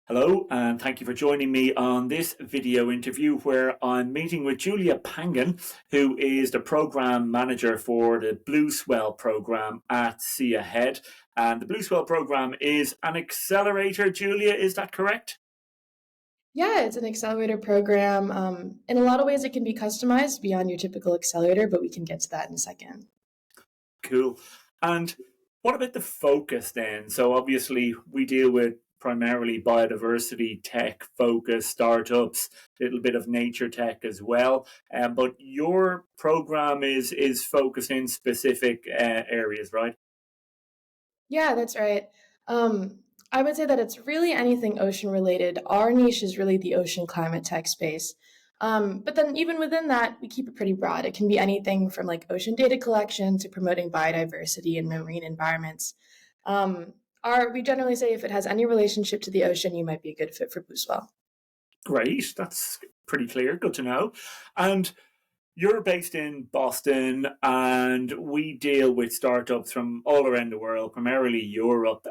Hello, and thank you for joining me on this video interview where I'm meeting with Julia Pangan, who is the program manager for the BlueSwell program at SeaAhead. And the BlueSwell program is an accelerator, Julia, is that correct? Yeah, it's an accelerator program. In a lot of ways, it can be customized beyond your typical accelerator, but we can get to that in a second. Cool. And what about the focus then? So obviously we deal with primarily biodiversity tech focused startups, a little bit of nature tech as well. But your program is focused in specific areas, right? Yeah, that's right. I would say that it's really anything ocean related. Our niche is really the ocean climate tech space. But then, even within that, we keep it pretty broad. It can be anything from like ocean data collection to promoting biodiversity in marine environments. Um, we generally say if it has any relationship to the ocean, you might be a good fit for BlueSwell. Great. That's pretty clear. Good to know. And you're based in Boston, and we deal with startups from all around the world, primarily Europe.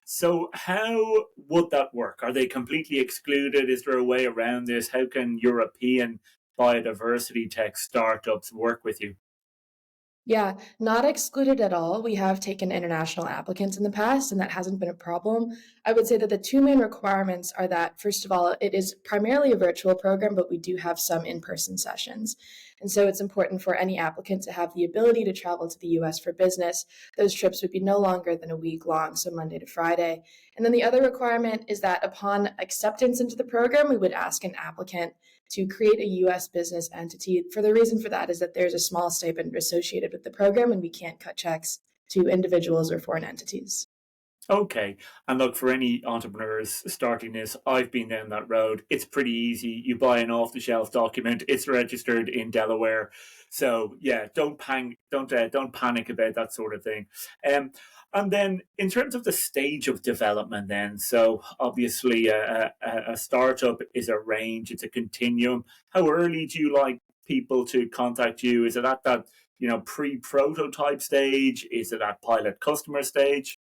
So, how would that work? Are they completely excluded? Is there a way around this? How can European biodiversity tech startups work with you? Yeah, not excluded at all. We have taken international applicants in the past, and that hasn't been a problem. I would say that the two main requirements are that, first of all, it is primarily a virtual program, but we do have some in person sessions. And so it's important for any applicant to have the ability to travel to the US for business. Those trips would be no longer than a week long, so Monday to Friday. And then the other requirement is that upon acceptance into the program, we would ask an applicant to create a US business entity. For the reason for that is that there's a small stipend associated with the program, and we can't cut checks to individuals or foreign entities. Okay. And look, for any entrepreneurs starting this, I've been down that road. It's pretty easy. You buy an off-the-shelf document. It's registered in Delaware. So yeah, don't panic about that sort of thing. Um, and then in terms of the stage of development, then so obviously a startup is a range. It's a continuum. How early do you like people to contact you? Is it at that pre-prototype stage? Is it at pilot customer stage?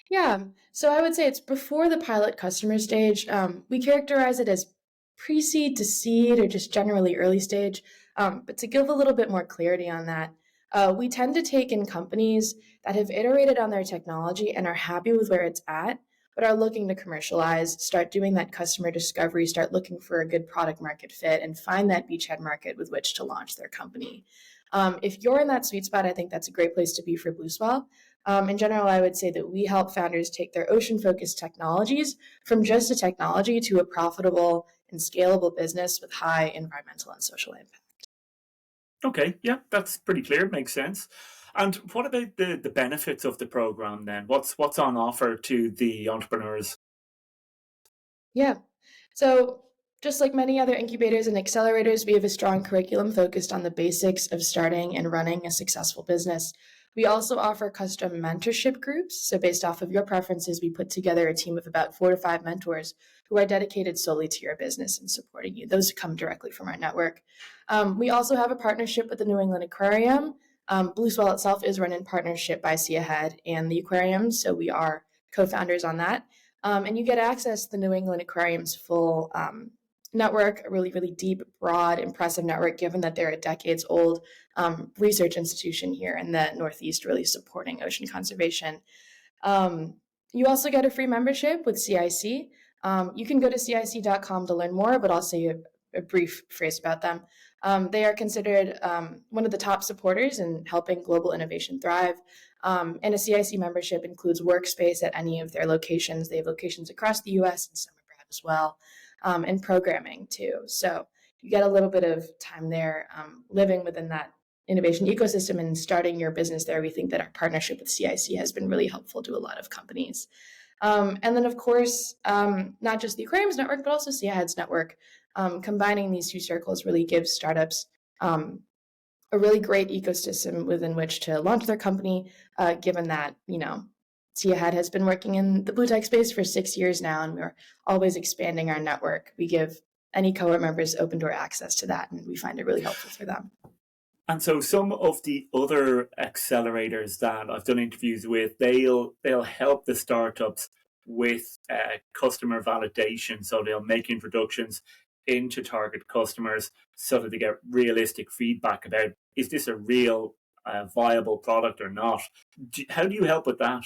Yeah, so I would say it's before the pilot customer stage. We characterize it as pre seed to seed or just generally early stage. But to give a little bit more clarity on that, we tend to take in companies that have iterated on their technology and are happy with where it's at, but are looking to commercialize, start doing that customer discovery, start looking for a good product market fit, and find that beachhead market with which to launch their company. If you're in that sweet spot, I think that's a great place to be for BlueSwell. In general, I would say that we help founders take their ocean focused technologies from just a technology to a profitable and scalable business with high environmental and social impact. Okay, yeah, that's pretty clear. Makes sense. And what about the benefits of the program then? What's on offer to the entrepreneurs? Yeah. So, just like many other incubators and accelerators, we have a strong curriculum focused on the basics of starting and running a successful business. We also offer custom mentorship groups. So, based off of your preferences, we put together a team of about 4 to 5 mentors who are dedicated solely to your business and supporting you. Those come directly from our network. We also have a partnership with the New England Aquarium. BlueSwell itself is run in partnership by SeaAhead and the aquarium. So, we are co founders on that. And you get access to the New England Aquarium's full network, a really, really deep, broad, impressive network, given that they're a decades old research institution here in the Northeast, really supporting ocean conservation. Um, you also get a free membership with CIC. You can go to CIC.com to learn more, but I'll say a brief phrase about them. They are considered one of the top supporters in helping global innovation thrive. And a CIC membership includes workspace at any of their locations. They have locations across the US and some abroad as well, and programming too. So you get a little bit of time there living within that innovation ecosystem and starting your business there. We think that our partnership with CIC has been really helpful to a lot of companies. And then, of course, not just the Aquariums Network, but also SeaAhead's network. Combining these two circles really gives startups a really great ecosystem within which to launch their company, given that, SeaAhead has been working in the blue tech space for 6 years now, and we're always expanding our network. We give any cohort members open door access to that, and we find it really helpful for them. And so some of the other accelerators that I've done interviews with, they'll help the startups with customer validation. So they'll make introductions into target customers so that they get realistic feedback about, is this a real viable product or not? How do you help with that?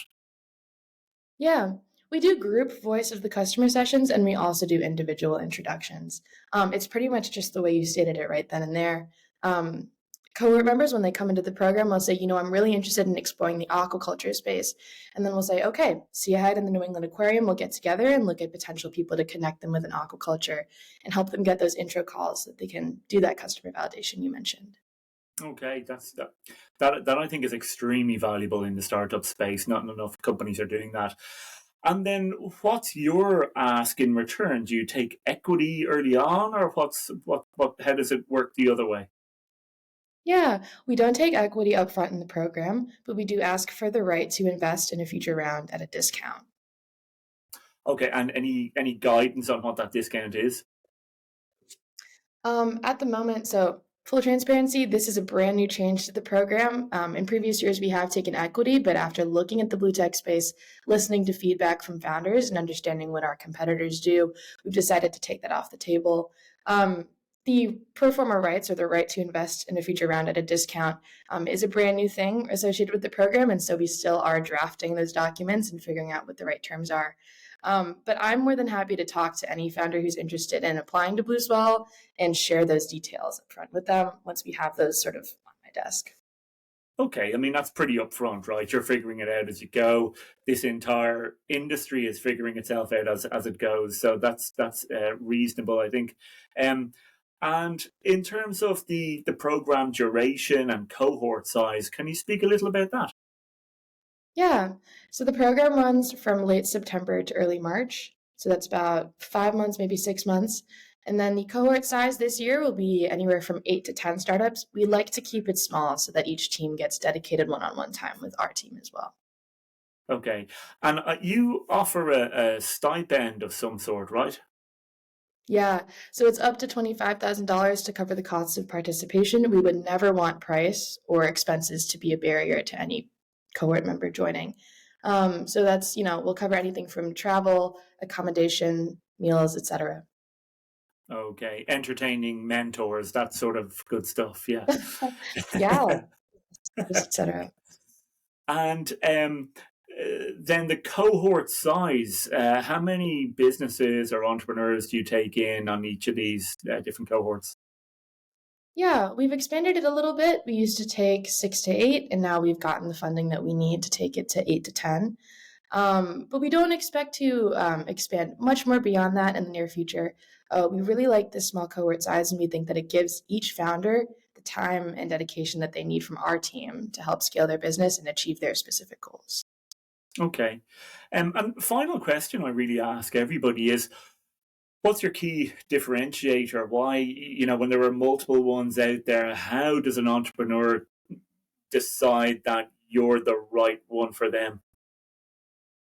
Yeah, we do group voice of the customer sessions and we also do individual introductions. It's pretty much just the way you stated it right then and there. Um, Cohort members, when they come into the program, will say, I'm really interested in exploring the aquaculture space. And then we'll say, okay, SeaAhead and the New England Aquarium will get together and look at potential people to connect them with an aquaculture and help them get those intro calls so that they can do that customer validation you mentioned. Okay, that I think is extremely valuable in the startup space. Not enough companies are doing that. And then, what's your ask in return? Do you take equity early on, or what? How does it work the other way? Yeah, we don't take equity upfront in the program, but we do ask for the right to invest in a future round at a discount. Okay, and any guidance on what that discount is? At the moment, so full transparency, this is a brand new change to the program. In previous years, we have taken equity, but after looking at the blue tech space, listening to feedback from founders, and understanding what our competitors do, we've decided to take that off the table. The pro forma rights, or the right to invest in a future round at a discount, is a brand new thing associated with the program, and so we still are drafting those documents and figuring out what the right terms are. But I'm more than happy to talk to any founder who's interested in applying to BlueSwell and share those details up front with them once we have those sort of on my desk. Okay, I mean that's pretty upfront, right? You're figuring it out as you go. This entire industry is figuring itself out as it goes, so that's reasonable, I think. Um, and in terms of the program duration and cohort size, can you speak a little about that? Yeah, so the program runs from late September to early March. So that's about 5 months, maybe 6 months. And then the cohort size this year will be anywhere from 8 to 10 startups. We like to keep it small so that each team gets dedicated one on one time with our team as well. Okay, and you offer a stipend of some sort, right? Yeah, so it's up to $25,000 to cover the costs of participation. We would never want price or expenses to be a barrier to any cohort member joining. So that's, we'll cover anything from travel, accommodation, meals, etc. Okay, entertaining mentors, that sort of good stuff. Yeah. Yeah, etc. And then the cohort size, how many businesses or entrepreneurs do you take in on each of these different cohorts? Yeah, we've expanded it a little bit. We used to take 6 to 8, and now we've gotten the funding that we need to take it to 8 to 10. But we don't expect to expand much more beyond that in the near future. We really like this small cohort size, and we think that it gives each founder the time and dedication that they need from our team to help scale their business and achieve their specific goals. Okay. And final question I really ask everybody is, what's your key differentiator? Why, when there are multiple ones out there, how does an entrepreneur decide that you're the right one for them?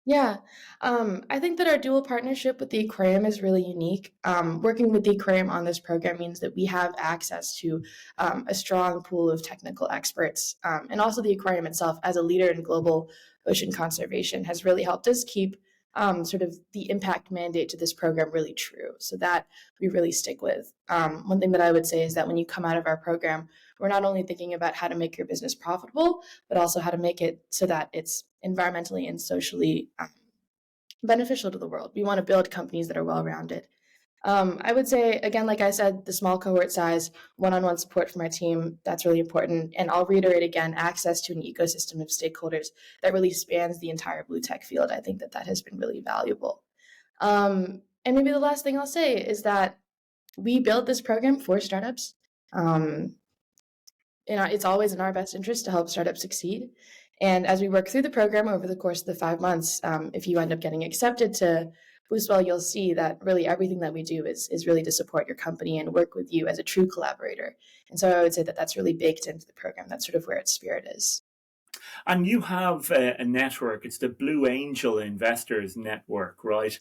Yeah, I think that our dual partnership with the aquarium is really unique. Working with the aquarium on this program means that we have access to a strong pool of technical experts. And also, the aquarium itself, as a leader in global ocean conservation, has really helped us keep sort of the impact mandate to this program really true. So that we really stick with. One thing that I would say is that when you come out of our program, we're not only thinking about how to make your business profitable, but also how to make it so that it's environmentally and socially beneficial to the world. We want to build companies that are well rounded. I would say, again, like I said, the small cohort size, one on one support from our team, that's really important. And I'll reiterate again, access to an ecosystem of stakeholders that really spans the entire blue tech field. I think that that has been really valuable. And maybe the last thing I'll say is that we built this program for startups. Um, it's always in our best interest to help startups succeed. And as we work through the program over the course of the 5 months, if you end up getting accepted to BlueSwell, you'll see that really everything that we do is really to support your company and work with you as a true collaborator. And so I would say that that's really baked into the program. That's sort of where its spirit is. And you have a network, it's the Blue Angel Investors Network, right?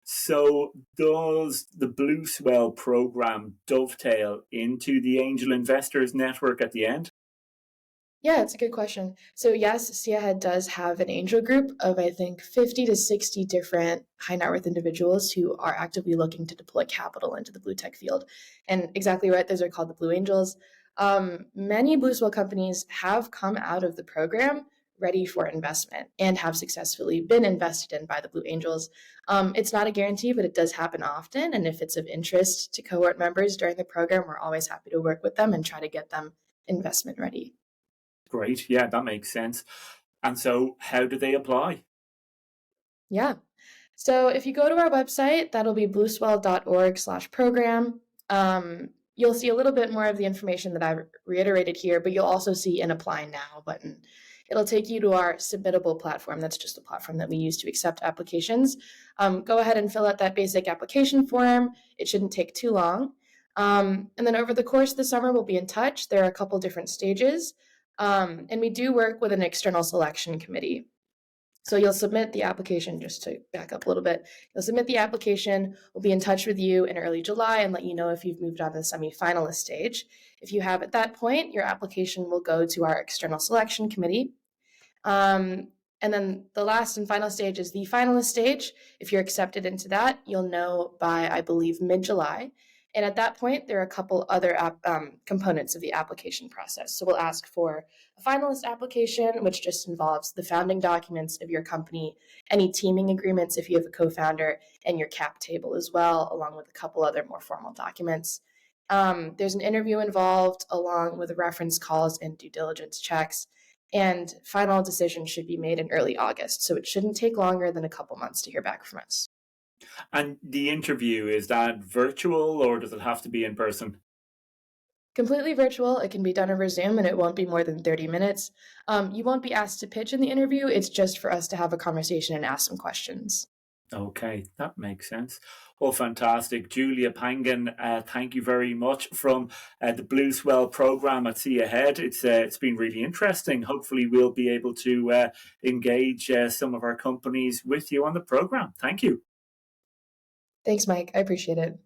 So does the BlueSwell program dovetail into the Angel Investors Network at the end? Yeah, it's a good question. So yes, SeaAhead does have an angel group of I think 50 to 60 different high net worth individuals who are actively looking to deploy capital into the blue tech field. And exactly right, those are called the Blue Angels. Many BlueSwell companies have come out of the program ready for investment and have successfully been invested in by the Blue Angels. It's not a guarantee, but it does happen often. And if it's of interest to cohort members during the program, we're always happy to work with them and try to get them investment ready. Great. Yeah, that makes sense. And so, how do they apply? Yeah. So if you go to our website, that'll be blueswell.org/program. You'll see a little bit more of the information that I've reiterated here, but you'll also see an apply now button. It'll take you to our submittable platform. That's just a platform that we use to accept applications. Go ahead and fill out that basic application form. It shouldn't take too long. And then over the course of the summer, we'll be in touch. There are a couple different stages. And we do work with an external selection committee. So you'll submit the application, just to back up a little bit. You'll submit the application. We'll be in touch with you in early July and let you know if you've moved on to the semi-finalist stage. If you have at that point, your application will go to our external selection committee. And then the last and final stage is the finalist stage. If you're accepted into that, you'll know by, I believe, mid-July. And at that point, there are a couple other components of the application process. So we'll ask for a finalist application, which just involves the founding documents of your company, any teaming agreements if you have a co-founder, and your cap table as well, along with a couple other more formal documents. There's an interview involved, along with reference calls and due diligence checks. And final decision should be made in early August. So it shouldn't take longer than a couple months to hear back from us. And the interview, is that virtual or does it have to be in person? Completely virtual. It can be done over Zoom and it won't be more than 30 minutes. You won't be asked to pitch in the interview. It's just for us to have a conversation and ask some questions. Okay, that makes sense. Well, fantastic. Julia Pangan, thank you very much from the BlueSwell program at SeaAhead. It's been really interesting. Hopefully, we'll be able to engage some of our companies with you on the program. Thank you. Thanks, Mike. I appreciate it.